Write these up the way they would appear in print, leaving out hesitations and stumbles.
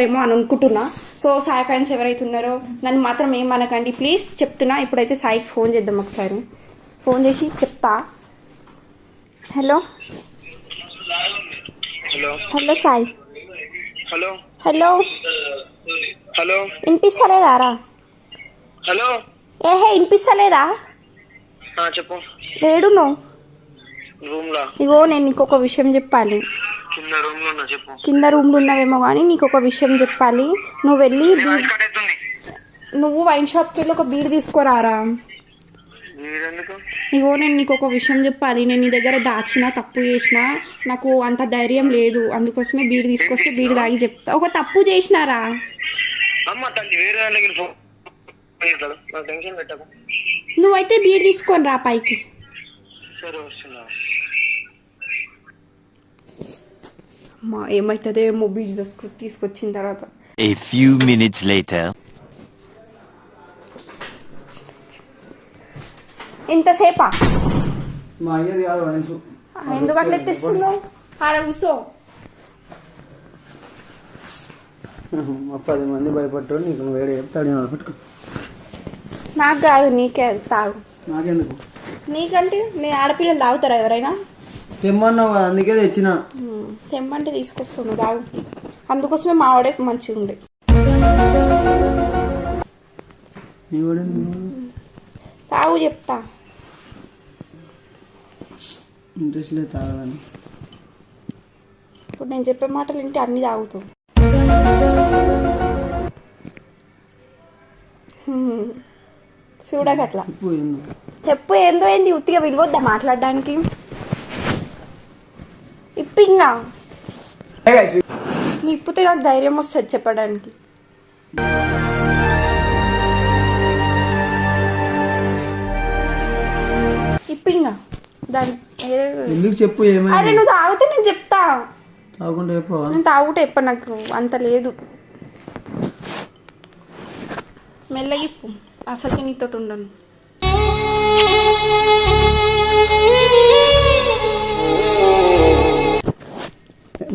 ఏమో అని అనుకుంటున్నా. సో సాయి ఫ్యాన్స్ ఎవరైతే ఉన్నారో నన్ను మాత్రం ఏమనకండి ప్లీజ్ చెప్తున్నా. ఇప్పుడైతే సాయికి ఫోన్ చేద్దాం, ఒకసారి ఫోన్ చేసి చెప్తా. Hello hello Sai. Hello hello hello వినిపిస్తలేదారా? హలో ఏహే వినిపిస్తలేదా? చెప్పు. లేడు నువ్వు రూమ్ లా. ఇగో నేను నీకొక విషయం చెప్పాలి. కింద రూమ్ లో ఉన్నా. చెప్పు. కింద రూమ్లో ఉన్నావేమో కానీ నీకు ఒక విషయం చెప్పాలి. నువ్వు వెళ్ళి నువ్వు వైన్ షాప్కి వెళ్ళి ఒక బీర్ తీసుకోరారా. ఇగో నేను నీకు ఒక విషయం చెప్పాలి. నేను నీ దగ్గర దాచిన తప్పు చేసిన, నాకు అంత ధైర్యం లేదు, అందుకోసమే బీర్ తీసుకొస్తే బీర్ తాగి చెప్తా. ఒక తప్పు చేసినారా? నువ్వైతే బీర్ తీసుకొని రా పైకి. అమ్మా ఏమవుతుందో ఏమో బీర్ తీసుకొచ్చిన తర్వాత. A few minutes later. ఇంతసేపా? మా అయ్యది కాదు వయసు. ఎందుకు అట్లా తెస్తున్నావు? ఆడ కూర్చో. 10 మంది భయపడ్డాడు నీకు. వేరే చెప్తాడు పట్టుకో. నాకు కాదు, నీకే తాగు. నాకెందుకు? నీకంటే నేను ఆడపిల్లలు తాగుతారా ఎవరైనా? తెమ్మన్నావు కదా అందుకే తెచ్చిన. తెమ్మంటే తీసుకొస్తాను తాగు. అందుకోసమే మా వాడే మంచిగా ఉండే. తాగు చెప్తా. ఇంట్రెస్ట్ లేదు తాగదని. ఇప్పుడు నేను చెప్పే మాటలు వింటే అన్నీ తాగుతావు. చూడకట్లా చెప్పు. ఏందో ఏంది ఉత్తిగా విలువద్దా మాట్లాడడానికి? ఇప్పింగా నీ ఇప్పితే నాకు ధైర్యం వస్తుంది చెప్పడానికి. ఇప్పింగా దాని ఎందుకు చెప్పు. అరే నువ్వు తాగితే నేను చెప్తా. తాగుకుంటే చెప్పు. నేను తాగుటే చెప్ప, నాకు అంత లేదు. మెల్లగిప్పు, అసలుకి నీతో ఉండను.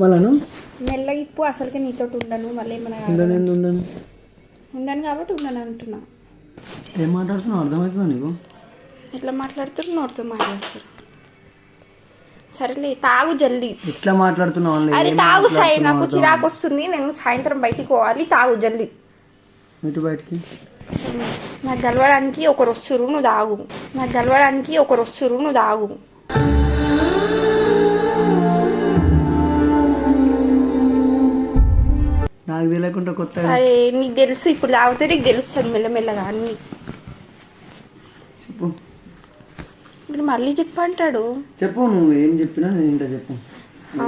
మళ్ళను మెల్లగిప్పు, అసలుకి నీతో ఉండను. మళ్ళీ ఏమన్నా ఉండను కాబట్టి ఉండను అంటున్నా. ఏం మాట్లాడుతున్నావు అర్థమవుతుందా నీకు? ఎట్లా మాట్లాడుతున్నారు? నోటితో మాట్లాడుతారు. సరేలే తాగు జల్దీ. ఎట్లా మాట్లాడుతున్నావు? అరే తాగు సాయి, నాకు చిరాకు వస్తుంది. నేను సాయంత్రం బయటికి పోవాలి. తాగు జల్దీ. ఇటు బయటికి. నాకు గెలవడానికి ఒకరు వస్తురు, నువ్వు తాగు. నాకు గెలవడానికి ఒకరు వస్తురు, నువ్వు తాగు. నాకు తెలియకుండా కొత్త. అరే నీకు తెలుసు, ఇప్పుడు తాగితే నీకు తెలుస్తుంది మెల్లమెల్లగా అన్ని. చెప్పు. ఇప్పుడు మళ్ళీ చెప్పంటాడు. చెప్పు, నువ్వు ఏం చెప్పినా నేను ఇంట చెప్పు.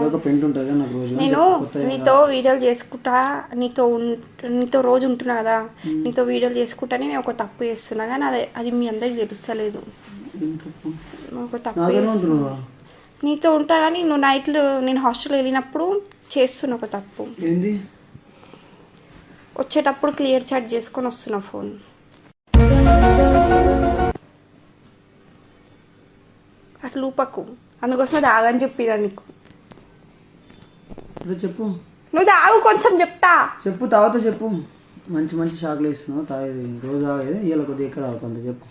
ఒక పెంట్ ఉంటుంది నాకు రోజు. నేను నీతో వీడియోలు చేసుకుంటా, నీతో రోజు ఉంటున్నా కదా, నీతో వీడియోలు చేసుకుంటానే నేను ఒక తప్పు చేస్తున్నా. కానీ అది మీ అందరికి తెలుస్తలేదు. ఒక తప్పు నీతో ఉంటా కానీ నువ్వు నైట్లో నేను హాస్టల్లో వెళ్ళినప్పుడు చేస్తున్నా ఒక తప్పు. ఏంది? వచ్చేటప్పుడు క్లియర్ చాట్ చేసుకొని వస్తున్నా ఫోన్. అట్లా లూపకు, అందుకోసమే తాగని చెప్పిరా నీకు. చెప్పు. నువ్వు తాగు, కొంచెం చెప్తా. చెప్పు. తాగుతా చెప్పు. మంచి మంచి షాక్లు ఇస్తున్నావు. తాగేది రోజు తాగేది, ఇలా కొద్దిగా ఎక్కువ తాగుతుంది. చెప్పు.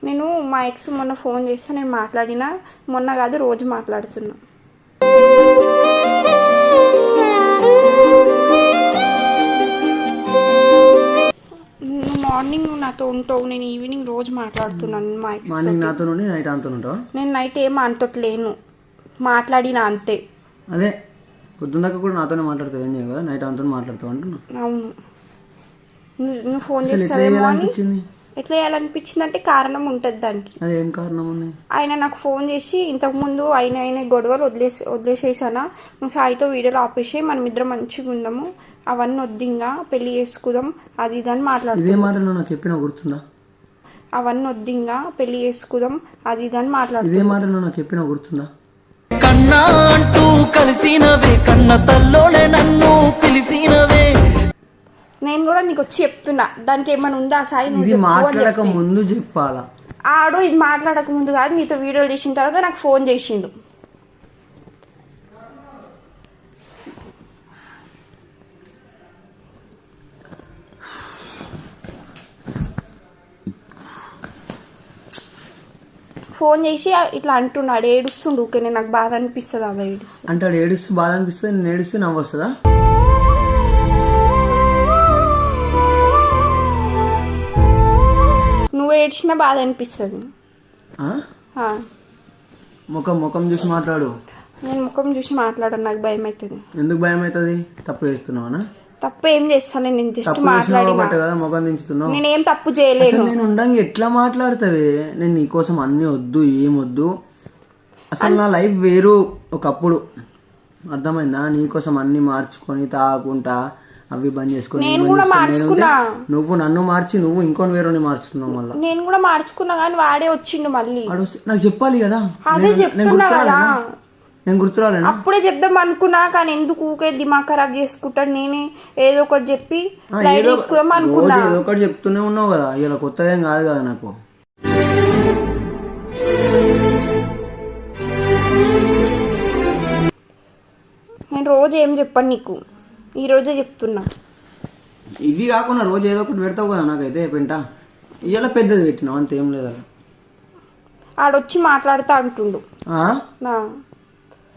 నేను మా ఎక్స్ మొన్న ఫోన్ చేస్తే నేను మాట్లాడినా. మొన్న కాదు, రోజు మాట్లాడుతున్నా. నువ్వు మార్నింగ్ నాతో ఉంటావు, నేను ఈవినింగ్ రోజు మాట్లాడుతున్నాను. మా ఎక్స్ మార్నింగ్ నాతో నుండి నైట్ అంతా ఉంటావు. నేను నైట్ ఏం అంతట్లేను, మాట్లాడినా అంతే. అదే పొద్దున్న దాకా కూడా నాతోనే మాట్లాడుతావు. ఏం చేయవు కదా, నైట్ అంతా మాట్లాడుతావు అంటున్నా. అవును. నువ్వు ఫోన్ చేస్తావేమో అని. ఎట్లా చేయాలనిపించింది అంటే కారణం ఉంటుంది దానికి. అదేం కారణం ఉన్నాయి? ఆయన నాకు ఫోన్ చేసి ఇంతకుముందు అయిన గొడవలు వదిలేసేసానా, నువ్వు సాయితో వీడియోలు ఆపేసి మనం ఇద్దరం మంచిగా ఉందాము, అవన్నీ వద్దింగా పెళ్లి చేసుకుందాం అది ఇదని మాట్లాడుతున్నా. నాకు చెప్పినా గుర్తుందా? అవన్నీ వద్దింగా పెళ్లి చేసుకుందాం అది ఇదని మాట్లాడుతుంది. ఇదే మాట నాకు చెప్పినా గుర్తుందా? కన్నా అంటూ కలిసినవే, కన్న తల్లోనే నన్ను పిలిసినవే. నేను కూడా నీకు వచ్చి చెప్తున్నా, దానికి ఏమైనా ఉందా సాయి? ఇది మాట్లాడక ముందు చెప్పాలా? ఆడు ఇది మాట్లాడక ముందు కాదు, నీతో వీడియోలు చేసిన తర్వాత నాకు ఫోన్ చేసిండు. ఫోన్ చేసి ఇట్లా అంటున్నాడు, ఏడుస్తుండు. ఊకే నాకు బాధ అనిపిస్తుంది అలా ఏడుస్తుంది. అంటే వాడు ఏడుస్తూ బాధ అనిపిస్తుంది, నేను ఏడుస్తూ నవ్వు వస్తుందా? నువ్వు ఏడ్చినా బాధ అనిపిస్తుంది. ముఖం చూసి మాట్లాడు. నేను ముఖం చూసి మాట్లాడను, నాకు భయం అవుతుంది. ఎందుకు భయం అవుతుంది? తప్పు చేస్తున్నావా? తప్పు ఏం చేస్తాను, నేను జస్ట్ మాట్లాడినా కదా, ముఖం దించుతున్నావు. నేనేం తప్పు చేయలేను. నేను ఉండంగా ఎట్లా మాట్లాడుతుంది? నేను నీకోసం అన్ని వద్దు, ఏం వద్దు, అసలు నా లైఫ్ వేరు ఒకప్పుడు, అర్థమైందా? నీకోసం అన్ని మార్చుకొని తాగుకుంటా అవి బంద్ చేసుకొని నేను కూడా మార్చుకున్నా. నువ్వు నన్ను మార్చి నువ్వు ఇంకొని వేరే మార్చుతున్నావు. మళ్ళీ నేను కూడా మార్చుకున్నా, కానీ వాడే వచ్చిండు మళ్ళీ. నాకు చెప్పాలి కదా, అదే చెప్తున్నా కదా. నేను గుర్తురాలేనా? అప్పుడే చెప్దాం అనుకున్నా, కానీ ఎందుకు ఊకే దిమాగ్ ఖరాబ్ చేసుకుంటాడు. నేనే ఏదో ఒకటి చెప్పి లైట్ తీసుకుందాం అనుకున్నా. ఏదో ఒకటి చెప్తూనే ఉన్నావు కదా, ఇలా కొత్తగా ఏం కాదు కదా నాకు. నేను రోజు ఏం చెప్పాను నీకు, ఈ రోజే చెప్తున్నా. ఇవి కాకుండా రోజు ఏదో ఒకటి పెడతావు కదా నాకైతే పెంట. ఇవాళ పెద్దది పెట్టినావు, అంతేం లేదా. ఆడొచ్చి మాట్లాడుతా అంటుండు.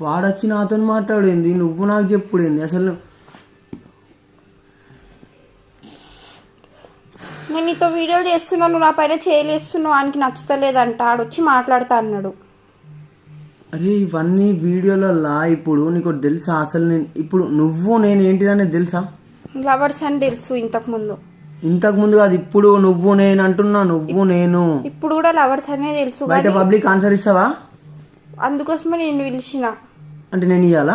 వాడొచ్చి నాతో మాట్లాడేంది, నువ్వు నాకు చెప్పుడేంది అసలు? నేను నీతో వీడియోలు చేస్తున్నాను, నా పైన చేయలేస్తున్నావు, ఆయనకి నచ్చుతలేదంట. ఆడొచ్చి మాట్లాడుతా అన్నాడు. అరే ఇవన్నీ వీడియోలలో ఇప్పుడు నీకు తెలుసా? అసలు నేను ఇప్పుడు నువ్వు నేను ఏంటిదనేది తెలుసా? లవర్స్ అని తెలుసు ఇంతకు ముందు కాదు, ఇప్పుడు నువ్వు నేను అంటున్నా. నువ్వు నేను ఇప్పుడు కూడా లవర్స్ అనే తెలుసు. బయట పబ్లిక్ ఆన్సర్ ఇస్తావా? అందుకోసమే నేను పిలిచిన. అంటే నేను ఇవ్వాలా?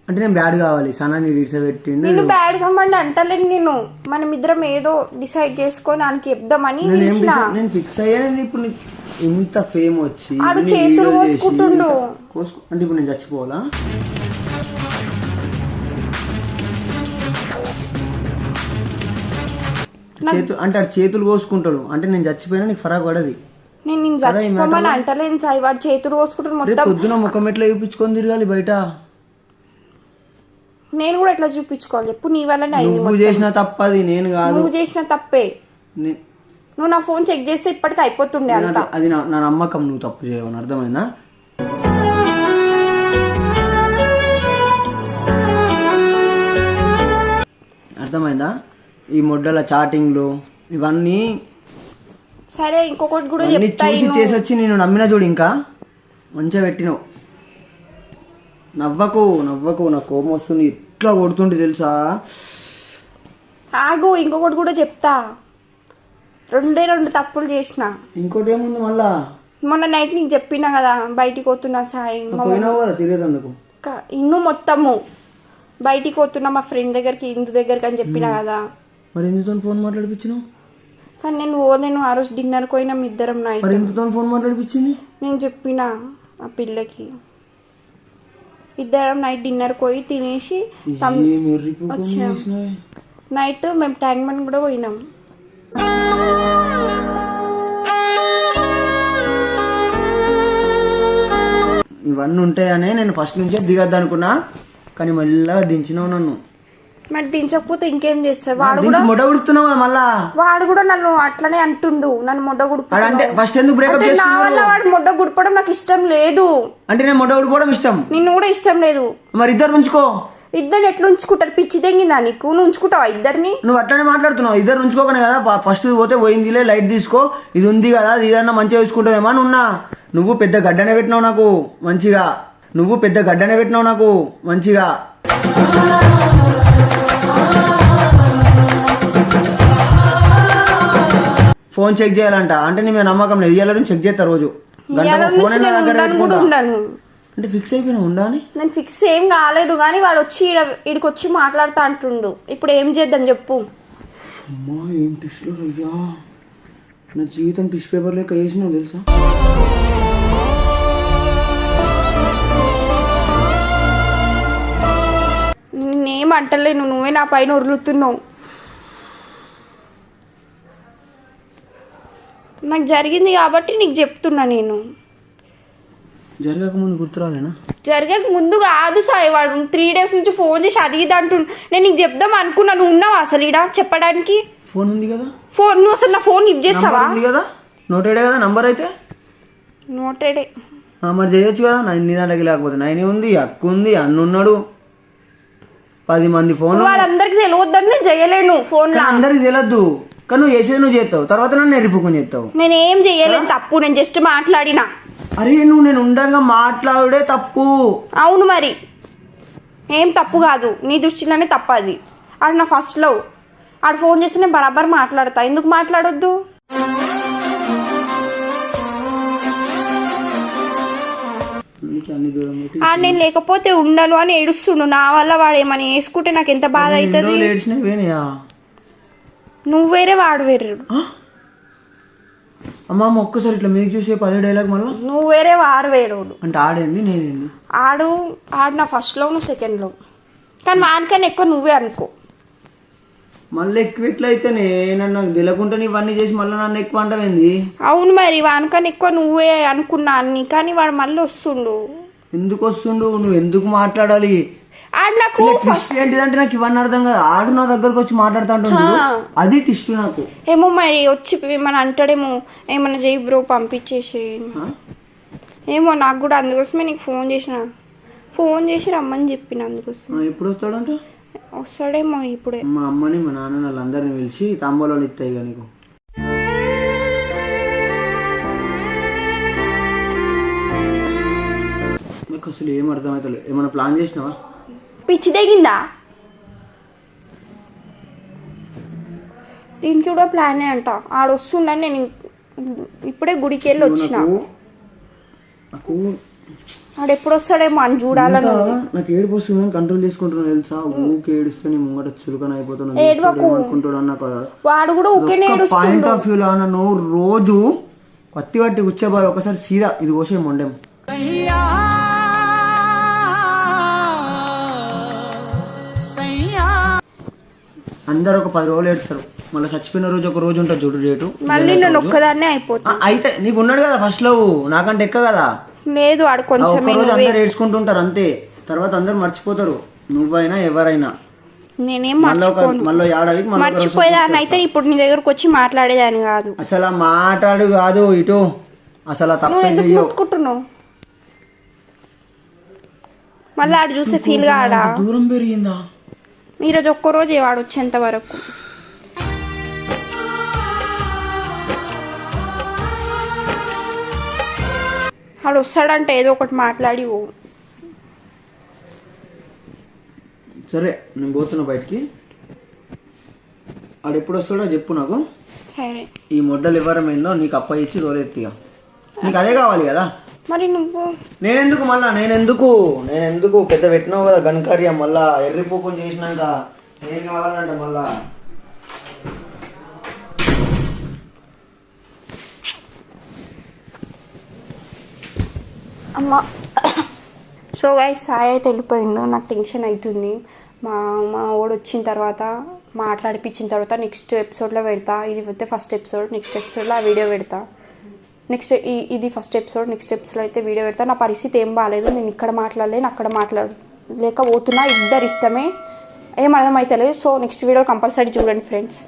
అంటే నేను బ్యాడ్ కావాలి? సనాన్ని విడిసబెట్టిండు. నేను బ్యాడ్ కమ్మండి అంటలేను. నేను మనం ఇద్దరం ఏదో డిసైడ్ చేసుకొని ఆయనకి చెప్దామని నేను ఫిక్స్ అయ్యాను. ఇప్పుడు ఇంత ఫేమ్ వచ్చి ఆడు చేతులు కోసుకుంటుండు. అంటే ఇప్పుడు నేను చచ్చిపోవాలా? అంటే ఆడు చేతులు కోసుకుంటాడు అంటే నేను చచ్చిపోయినా నీకు ఫరాక్ పడది. నేను చచ్చిపోమని అంటలేను సాయి. వాడు చేతులు కోసుకుంటాడు మొత్తం. పొద్దున ముఖం ఎట్లా చూపించుకొని తిరగాలి బయట? నేను కూడా ఎట్లా చూపించుకోవాలి చెప్పు? నీ వల్లనే అయింది. నువ్వు చేసిన తప్పది, నేను కాదు. నువ్వు చేసిన తప్పే. నువ్వు నా ఫోన్ చెక్ చేస్తే ఇప్పటికి అయిపోతుండే అంత. అది నా నమ్మకం, నువ్వు తప్పు చేయవని. అర్థమైందా? అర్థమైందా? ఈ మొడ్డల చాటింగ్లు ఇవన్నీ సరే. ఇంకొకటి కూడా చూసి చేసి వచ్చి నేను నమ్మిన చూడు, ఇంకా మంచిగా పెట్టినావు. నవ్వకు నా కోపం వస్తుంది, ఇట్లా కొడుతుంటే తెలుసా. ఆగు, ఇంకొకటి కూడా చెప్తా. 2 తప్పులు చేసిన. ఇంకోటి ఏముంది మళ్ళా? మొన్న నైట్ నీకు చెప్పినా కదా బయటికి పోతున్నా సాయి. పోయినావు కదా తిరిగేందుకు. ఇన్ను మొత్తము బయటికి పోతున్నా మా ఫ్రెండ్ దగ్గరికి, ఇందు దగ్గరికి అని చెప్పినా కదా. మరి ఎందుతో ఫోన్ మాట్లాడిపించినావు? కానీ నేను పోలేను. ఆ రోజు డిన్నర్ పోయినాం ఇద్దరం నైట్. మరి ఎందుతో ఫోన్ మాట్లాడిపించింది? నేను చెప్పిన ఆ పిల్లకి. ఇద్దరం నైట్ డిన్నర్ పోయి తినేసి వచ్చాం. నైట్ మేము ట్యాంక్ బండ్ కూడా పోయినాం. ఇవన్నీ ఉంటాయనే నేను ఫస్ట్ నుంచే దిగద్దు అనుకున్నా, కానీ మళ్ళా దించినావు నన్ను. మరి దించకపోతే ఇంకేం చేస్తావు? వాడు కూడా మొడ ఉడుతున్నావు మళ్ళా. వాడు కూడా నన్ను అట్లనే అంటుండు, నన్ను మొడ్డ గుడుపు. అంటే ఫస్ట్ ఎందుకు బ్రేకప్ నా వల్ల వాడు మొడ్డ గుడిపడం నాకు ఇష్టం లేదు. అంటే నేను మొడ్డ ఉడిపోవడం ఇష్టం, నిన్ను కూడా ఇష్టం లేదు. మరి ఇద్దరు ఉంచుకో. ఇద్దరిని ఎట్లా ఉంచుకుంటారు? పిచ్చి తెంగిందా నీకు? నువ్వు ఉంచుకుంటావా ఇద్దరిని? నువ్వు అట్లనే మాట్లాడుతున్నావు. ఇద్దరు ఉంచుకోకనే కదా ఫస్ట్ పోతే పోయిందిలే, లైట్ తీసుకో, ఇది ఉంది కదా ఇది ఏదన్నా మంచిగా చూసుకుంటావేమో అని ఉన్నా. నువ్వు పెద్ద గడ్డనే పెట్టినావు నాకు మంచిగా. ఫోన్ చెక్ చేయాలంట అంటే నీ మీద నమ్మకం లేదు. ఇయ్యాలని చెక్ చేస్తా రోజు. అంటే ఫిక్స్ అయిపోయినా ఉండాలి. నేను ఫిక్స్ ఏం కాలేదు, కానీ వాడు వచ్చి ఇక్కడికి వచ్చి మాట్లాడుతా అంటుండు. ఇప్పుడు ఏం చేద్దాం చెప్పు? అమ్మా ఏం టిష్యూ అయ్యా, నా జీవితం టిష్యూ పేపర్ లెక్క వేసినావు తెలుసా. నేనేం అంటలేను, నువ్వే నా పైన ఉరులుతున్నావు. నాకు జరిగింది కాబట్టి నీకు చెప్తున్నా. నేను జరగక ముందు గుర్తురాలేనా? జరగక ముందు కాదు సాయి. వాడు 3 days నుంచి ఫోన్ చేసి అదిగిద్దా అంటుండు. నేను నీకు చెప్దాం అనుకున్నా. నువ్వు ఉన్నావా అసలు ఈడ చెప్పడానికి? ఫోన్ ఉంది కదా. నువ్వు అసలు నా ఫోన్ లిఫ్ట్ చేస్తావా? కదా, నోటెడే కదా నంబర్. అయితే నోటెడే. మరి చేయొచ్చు కదా. నీ దాంట్లోకి లేకపోతే నైని ఉంది, అక్కు ఉంది, అన్నున్నాడు, 10 మంది ఫోన్లు. వాళ్ళందరికి తెలియద్దని నేను చేయలేను ఫోన్. అందరికి తెలియద్దు, కానీ నువ్వు చేసేది నువ్వు చేస్తావు, తర్వాత నన్ను ఎరిపుకొని చేస్తావు. నేను ఏం చేయలేను తప్పు, నేను జస్ట్ మాట్లాడినా. అరే నువ్వు నేను ఉండగా మాట్లాడే తప్పు. అవును మరి ఏం తప్పు కాదు, నీ దృష్టిలోనే తప్పు అది. ఆడు నా ఫస్ట్ లవ్, ఆడు ఫోన్ చేస్తే నేను బరాబర్ మాట్లాడతా, ఎందుకు మాట్లాడొద్దు? ఆడు నేను లేకపోతే ఉండను అని ఏడుస్తుండు, నా వల్ల వాడు ఏమని వేసుకుంటే నాకు ఎంత బాధ అవుతుంది. నువ్వు వేరే వాడు వేరే. అమ్మ ఒక్కసారి ఇట్లా మీకు చూసే 10 డైలాగ్ మళ్ళీ. నువ్వు వేరే వాడు వేడోడు. అంటే ఆడేంది నేనేంది? ఆడు నా ఫస్ట్ లవ్, నువ్వు సెకండ్ లవ్, కానీ వానికన్నా ఎక్కువ నువ్వే అనుకో. మళ్ళీ ఎక్కువ ఎట్లయితేనే నన్ను నాకు తెలియకుండా ఇవన్నీ చేసి మళ్ళీ నన్ను ఎక్కువ అంటావేంది? అవును మరి వానికన్నా ఎక్కువ నువ్వే అనుకున్నా అన్ని, కానీ వాడు మళ్ళీ వస్తుండు. ఎందుకు వస్తుండు? నువ్వు ఎందుకు మాట్లాడాలి? ఆడు నాకు ట్విస్ట్ ఏంటిదంటే నాకు ఇవన్నీ అర్థం కాదు. ఆడు నా దగ్గరకు వచ్చి మాట్లాడుతూ ఉంటుంది, అది ట్విస్ట్ నాకు. ఏమో మరి వచ్చి ఏమన్నా అంటాడేమో, ఏమన్నా చేయి బ్రో పంపించేసి ఏమో. నాకు కూడా అందుకోసమే నీకు ఫోన్ చేసి రమ్మని చెప్పిన. అందుకోసం ఎప్పుడు వస్తాడంట? వస్తాడేమో ఇప్పుడే. మా అమ్మని మా నాన్న వాళ్ళందరినీ పిలిచి తాంబూలాలు ఇస్తాయి ఇక నీకు. నాకు అసలు ఏం అర్థమవుతలేదు. ఏమైనా ప్లాన్ చేసినావా? పిచ్చి తెగిందా? దీనికి కూడా ప్లానే అంట. ఆడు వస్తుండని నేను ఇప్పుడే గుడికి వెళ్ళి వచ్చిన. ఆడు ఎప్పుడు వస్తాడేమో అని చూడాలని. నాకు ఏడుపు వస్తుంది, కంట్రోల్ చేసుకుంటున్నా తెలుసా. ఊకే ఏడుస్తే నీ ముంగట చురుకని అయిపోతున్నా. వాడు కూడా ఊకే పాయింట్ ఆఫ్ వ్యూ లా నన్ను రోజు పత్తి పట్టి కూర్చోబోయి ఒకసారి సీదా ఇది కోసే మొండెం. అందరు ఒక 10 రోజులు ఏడుస్తారు, మళ్ళీ చచ్చిపోయిన రోజు ఒక రోజు ఉంటుంది చూడు రేటు. మళ్ళీ నేను ఒక్కదాన్నే అయిపోతా. అయితే నీకు ఉన్నాడు కదా ఫస్ట్ లవ్, నాకంటే ఎక్క కదా. లేదు ఆడు కొంచెం అందరు ఏడ్చుకుంటుంటారు అంతే, తర్వాత అందరు మర్చిపోతారు. నువ్వైనా ఎవరైనా నేనేం మళ్ళీ ఏడాది మర్చిపోయేదాన్ని అయితే ఇప్పుడు నీ దగ్గరకు వచ్చి మాట్లాడేదాన్ని కాదు. అసలు మాట్లాడు కాదు ఇటు, అసలు తప్పుకుంటున్నావు. మళ్ళీ ఆడు చూస్తే ఫీల్ కాడా? దూరం పెరిగిందా? ఈరోజు ఒక్కరోజు వాడు వచ్చేంత వరకు. వాడు వస్తాడంటే ఏదో ఒకటి మాట్లాడి పో. సరే నేను పోతున్నా బయటికి. వాడు ఎప్పుడు వస్తాడో చెప్పు నాకు. సరే ఈ మొడ్డలు ఎవరమైందో నీకు అప్ప ఇచ్చి తోలెత్తిగా. నీకు అదే కావాలి కదా. మరి నువ్వు నేనెందుకు మళ్ళా నేనెందుకు పెద్ద పెట్టినావు కదా గణకార్యం. మళ్ళా ఎర్రిపోకుని చేసినాక ఏం కావాలంటే మళ్ళా అమ్మ. సో గైస్ సాయి అయితే వెళ్ళిపోయిండు, నాకు టెన్షన్ అవుతుంది. మా వాడు వచ్చిన తర్వాత మాట్లాడిపించిన తర్వాత నెక్స్ట్ ఎపిసోడ్లో పెడతా. ఇది అయితే ఫస్ట్ ఎపిసోడ్, నెక్స్ట్ ఎపిసోడ్లో ఆ వీడియో పెడతా. ఇది ఫస్ట్ ఎపిసోడ్, నెక్స్ట్ ఎపిసోడ్ అయితే వీడియో పెడతా. నా పరిస్థితి ఏం బాగాలేదు, నేను ఇక్కడ మాట్లాడలేను అక్కడ మాట్లాడలేకపోతున్నా. ఇద్దరు ఇష్టమే, ఏం అర్థమవుతలేదు. సో నెక్స్ట్ వీడియో కంపల్సరీ చూడండి ఫ్రెండ్స్.